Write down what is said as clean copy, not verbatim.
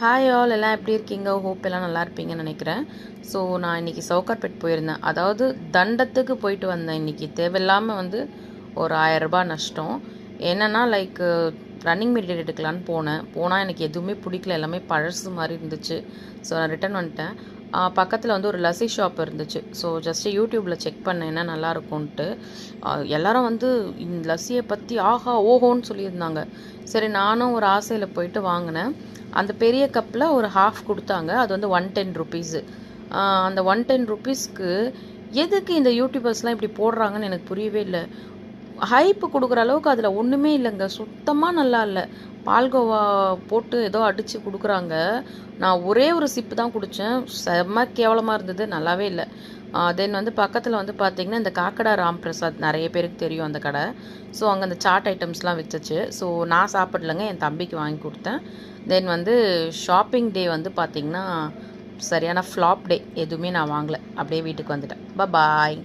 Hi all எல்லாம் எப்படி இருக்கீங்க? ஹோப் எல்லாம் நல்லா இருப்பீங்கன்னு நினைக்கிறேன். ஸோ நான் இன்றைக்கி சவுகார்பேட் போயிருந்தேன். அதாவது தண்டத்துக்கு போயிட்டு வந்தேன் இன்றைக்கி. தேவையில்லாமல் ஒரு 1000 நஷ்டம். என்னென்னா ரன்னிங் மெட்டீரியல் எடுக்கலான்னு போனால் எனக்கு எதுவுமே பிடிக்கல, எல்லாமே பழசு மாதிரி இருந்துச்சு. ஸோ நான் ரிட்டன் வந்துட்டேன். பக்கத்தில் ஒரு லஸ்ஸி ஷாப் இருந்துச்சு. ஸோ ஜஸ்ட்டு யூடியூப்பில் செக் பண்ணேன் என்ன நல்லாயிருக்கும்ன்ட்டு. எல்லாரும் இந்த லஸ்ஸியை பற்றி ஆஹா ஓஹோன்னு சொல்லியிருந்தாங்க. சரி நானும் ஒரு ஆசையில் போயிட்டு வாங்கினேன். அந்த பெரிய கப்பில் ஒரு ஹாஃப் கொடுத்தாங்க. அது 110 ருபீஸு. அந்த 110 ருபீஸ்க்கு எதுக்கு இந்த யூடியூபர்ஸ்லாம் இப்படி போடுறாங்கன்னு எனக்கு புரியவே இல்லை. ஹைப்பு கொடுக்குற அளவுக்கு அதில் ஒன்றுமே இல்லைங்க. சுத்தமாக நல்லா இல்லை. பால்கோவா போட்டு ஏதோ அடித்து கொடுக்குறாங்க. நான் ஒரே ஒரு சிப்பு தான் குடித்தேன். செம்ம கேவலமாக இருந்தது, நல்லாவே இல்லை. தென் பக்கத்தில் பார்த்தீங்கன்னா இந்த காக்கடா ராம் பிரசாத், நிறைய பேருக்கு தெரியும் அந்த கடை. ஸோ அங்கே அந்த சாட் ஐட்டம்ஸ்லாம் விற்றுச்சு. ஸோ நான் சாப்பிடலங்க, என் தம்பிக்கு வாங்கி கொடுத்தேன். தென் ஷாப்பிங் டே பார்த்திங்கன்னா சரியான ஃப்ளாப் டே. எதுவுமே நான் வாங்கலை, அப்படியே வீட்டுக்கு வந்துட்டேன். பாய்.